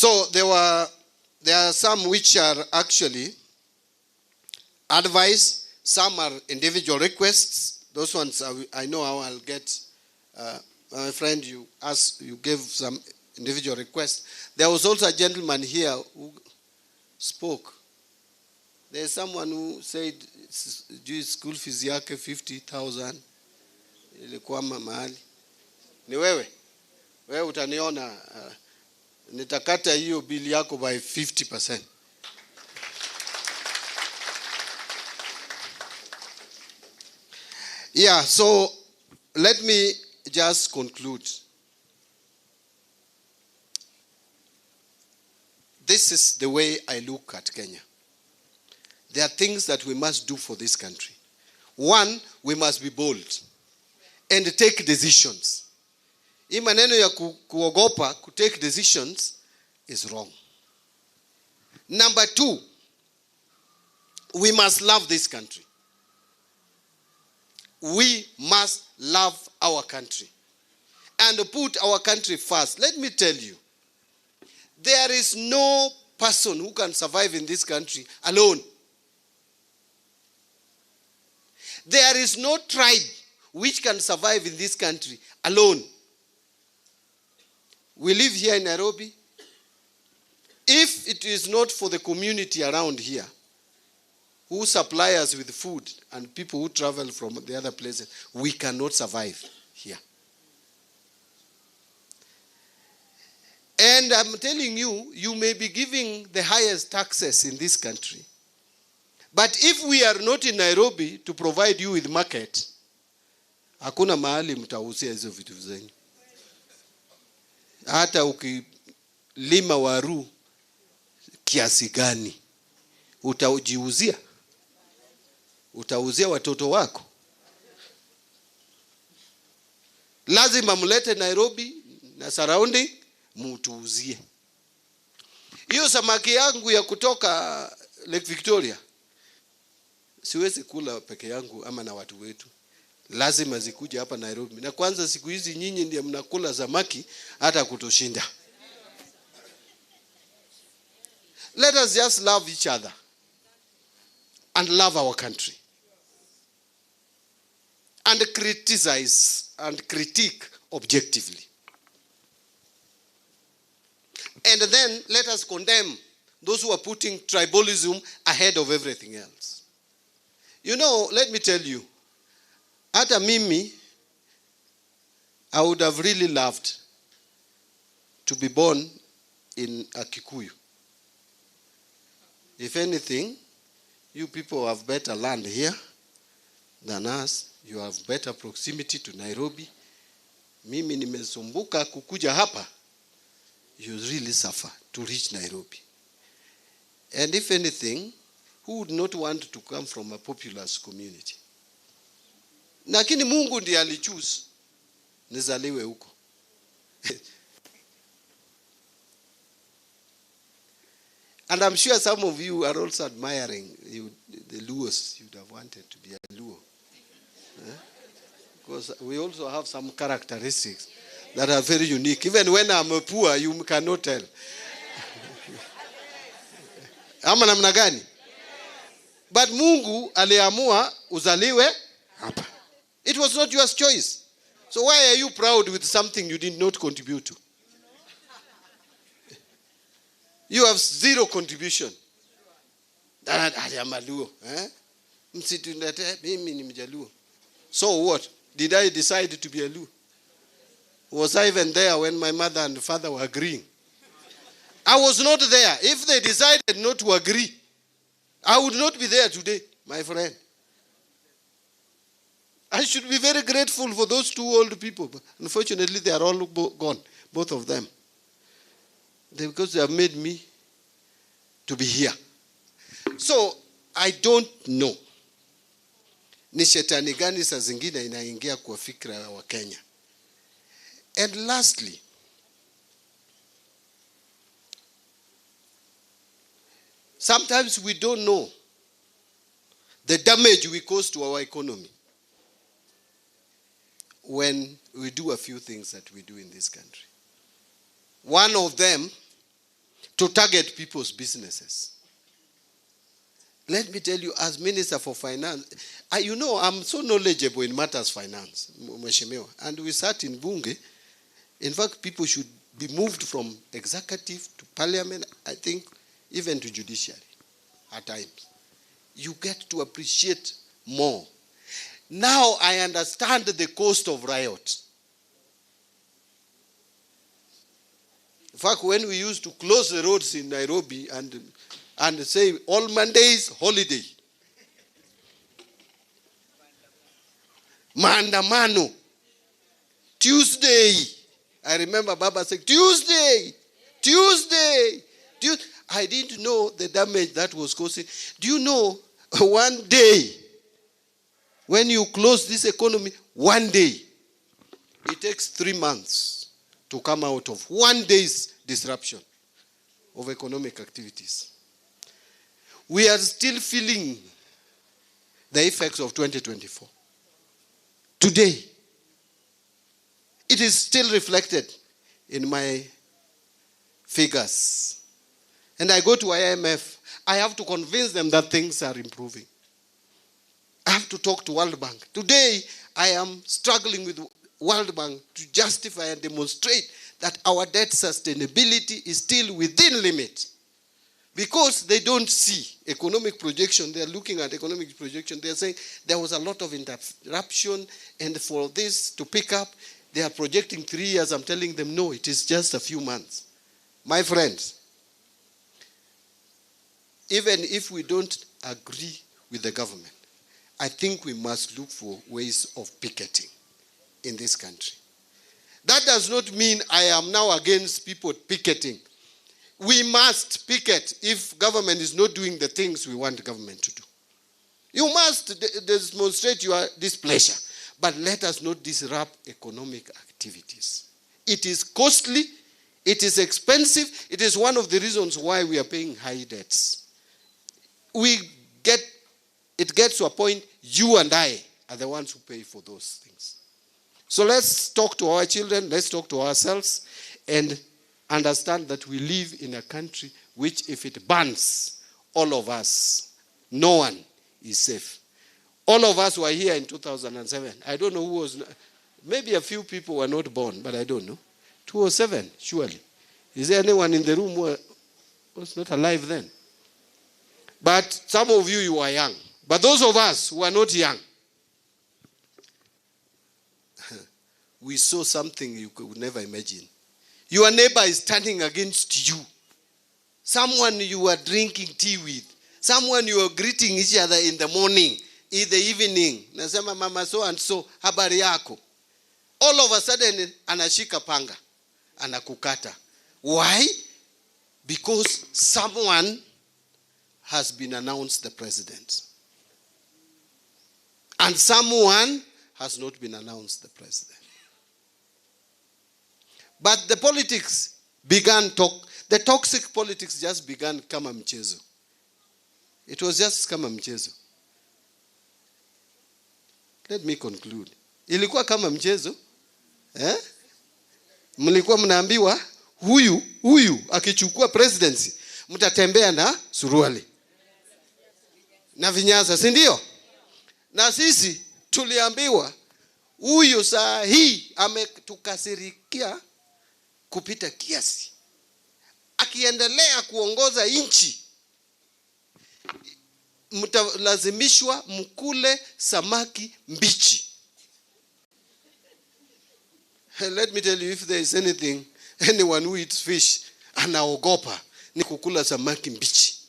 So there are some which are actually advice, some are individual requests. Those ones I know how I'll get. My friend, you gave some individual requests. There was also a gentleman here who spoke. There's someone who said school fees yake 50,000 ilikuwa mahali. Ni wewe? Wewe utaniona nitakata hiyo bili yako by 50%. Yeah, so let me just conclude. This is the way I look at Kenya. There are things that we must do for this country. One, we must be bold and take decisions. Hii maneno ya kuogopa take decisions is wrong. Number two, we must love this country. We must love our country and put our country first. Let me tell you, there is no person who can survive in this country alone. There is no tribe which can survive in this country alone. We live here in Nairobi. If it is not for the community around here who supply us with food and people who travel from the other places, we cannot survive here. And I'm telling you, you may be giving the highest taxes in this country. But if we are not in Nairobi to provide you with market, hakuna mahali mtauzia hizo vitu zenyu. Hata ukilima waru kiasi gani utajiuzia? Utauzia watoto wako? Lazima mlete Nairobi na surrounding mutuuzie. Hiyo samaki yangu ya kutoka Lake Victoria siwezi kula peke yangu ama na watu wetu. Lazima zikuje hapa Nairobi. Na kwanza siku hizi nyinyi ndiye mnakula samaki hata kutoshinda. Let us just love each other and love our country. And criticize and critique objectively. And then let us condemn those who are putting tribalism ahead of everything else. You know, let me tell you, hata mimi, I would have really loved to be born in a Kikuyu. If anything, you people have better land here than us. You have better proximity to Nairobi. Mimi nimesumbuka kukuja hapa. You really suffer to reach Nairobi. And if anything, who would not want to come from a populous community? Lakini Mungu ndiye alichoose nizaliwe huko. And I'm sure some of you are also admiring the Luos. You'd have wanted to be a Luo. Because we also have some characteristics that are very unique. Even when I'm poor, you cannot tell. Ama namna gani? But Mungu aliamua uzaliwe hapa. It was not your choice. So why are you proud with something you did not contribute to? You have zero contribution. I am a Luo. So what? Did I decide to be a Luo? Was I even there when my mother and father were agreeing? I was not there. If they decided not to agree, I would not be there today, my friend. I should be very grateful for those two old people. But unfortunately, they are all gone, both of them. Because they have made me to be here. So, I don't know. Ni shetani gani saa zingine inaingia kwa fikra ya Wakenya. And lastly, sometimes we don't know the damage we cause to our economy when we do a few things that we do in this country. One of them to target people's businesses. Let me tell you, as Minister for Finance, you know, I'm so knowledgeable in matters finance, Mheshimiwa. And we sat in Bunge. In fact, people should be moved from executive to parliament, I think, even to judiciary at times. You get to appreciate more. Now I understand the cost of riot. In fact, when we used to close the roads in Nairobi and say all Mondays, holiday. Maandamano. Tuesday. I remember Baba saying, Tuesday. I didn't know the damage that was causing. Do you know, one day, when you close this economy, one day, it takes 3 months to come out of 1 day's disruption of economic activities. We are still feeling the effects of 2024. Today, it is still reflected in my figures. And I go to IMF, I have to convince them that things are improving. I have to talk to World Bank. Today, I am struggling with World Bank to justify and demonstrate that our debt sustainability is still within limit. Because they don't see economic projection, they are looking at economic projection, they are saying there was a lot of interruption, and for this to pick up, they are projecting 3 years. I'm telling them, no, it is just a few months. My friends, even if we don't agree with the government, I think we must look for ways of picketing in this country. That does not mean I am now against people picketing. We must picket if government is not doing the things we want government to do. You must demonstrate your displeasure, but let us not disrupt economic activities. It is costly, it is expensive, it is one of the reasons why we are paying high debts. It gets to a point, you and I are the ones who pay for those things. So let's talk to our children, let's talk to ourselves, and understand that we live in a country which, if it burns, all of us, no one is safe. All of us were here in 2007. I don't know who was, maybe a few people were not born, but I don't know. 2007, surely. Is there anyone in the room who was not alive then? But some of you were young. But those of us who are not young, we saw something you could never imagine. Your neighbor is turning against you. Someone you are drinking tea with. Someone you are greeting each other in the morning, in the evening. Nasema mama so and so, habari yako. All of a sudden, anashika panga, anakukata. Why? Because someone has been announced the president. And someone has not been announced the president. But the politics began, the toxic politics just began kama mchezo. It was just kama mchezo. Let me conclude. Ilikuwa kama mchezo. Mlikuwa mnaambiwa, huyu akichukua presidency, mtatembea na suruali na vinyasa, si ndio? Na sisi tuliambiwa, huyu saa hii ametukasirikia kupita kiasi. Akiendelea kuongoza nchi, mtalazimishwa mkule samaki mbichi. Let me tell you, if there is anyone who eats fish, anaogopa ni kukula samaki mbichi.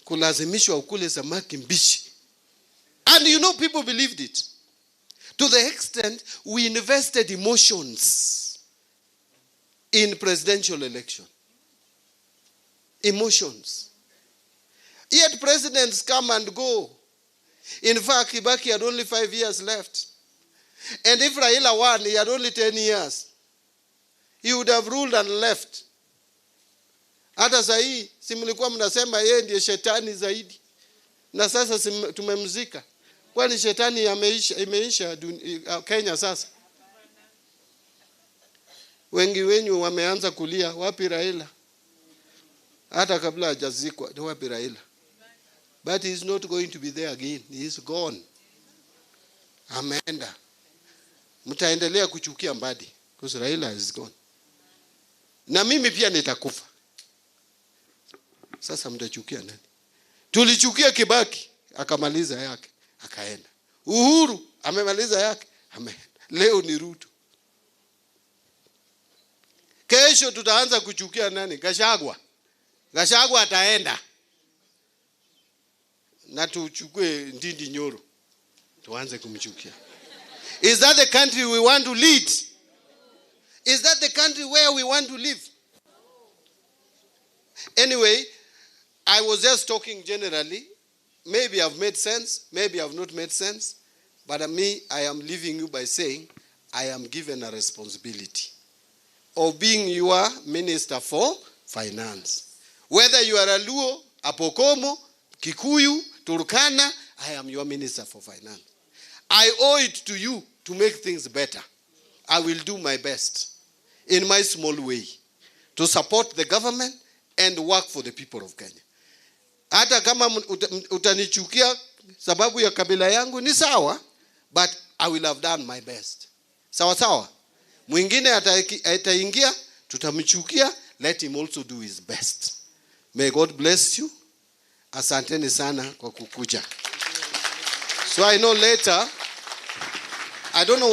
Kulazimishwa ukule samaki mbichi. And you know, people believed it. To the extent we invested emotions in presidential election. Emotions. Yet presidents come and go. In fact, Kibaki had only 5 years left. And if Raila won, he had only 10 years. He would have ruled and left. Hata sahi, si mlikuwa mnasema yeye ndiye shetani zaidi. Na sasa tumemzika. Kwani shetani imeisha Kenya sasa? Wengi wenyu wameanza kulia, wapi Raila? Hata kabla hajazikwa, ni wapi Raila? But he's not going to be there again. He is gone. Ameenda. Mtaendelea kuchukia Mbadi because Raila is gone. Na mimi pia nitakufa. Sasa mtachukia nani? Tulichukia Kibaki, akamaliza yake, akaenda. Uhuru amemaliza yake, ameenda. Leo ni Ruto. Kesho tutaanza kuchukia nani? Gachagua. Gachagua ataenda. Na tuchukue Ndindi Nyoro. Tuanze kumchukia. Is that the country we want to lead? Is that the country where we want to live? Anyway, I was just talking generally. Maybe I've made sense, maybe I've not made sense. But me, I am leaving you by saying, I am given a responsibility of being your Minister for Finance. Whether you are a Luo, a Pokomo, Kikuyu, Turkana, I am your Minister for Finance. I owe it to you to make things better. I will do my best in my small way to support the government and work for the people of Kenya. Hata kama utanichukia sababu ya kabila yangu ni sawa, but I will have done my best. Sawa sawa. Mwingine ataingia, tutamchukia, let him also do his best. May God bless you. Asanteni sana kwa kukuja. So I know later, I don't know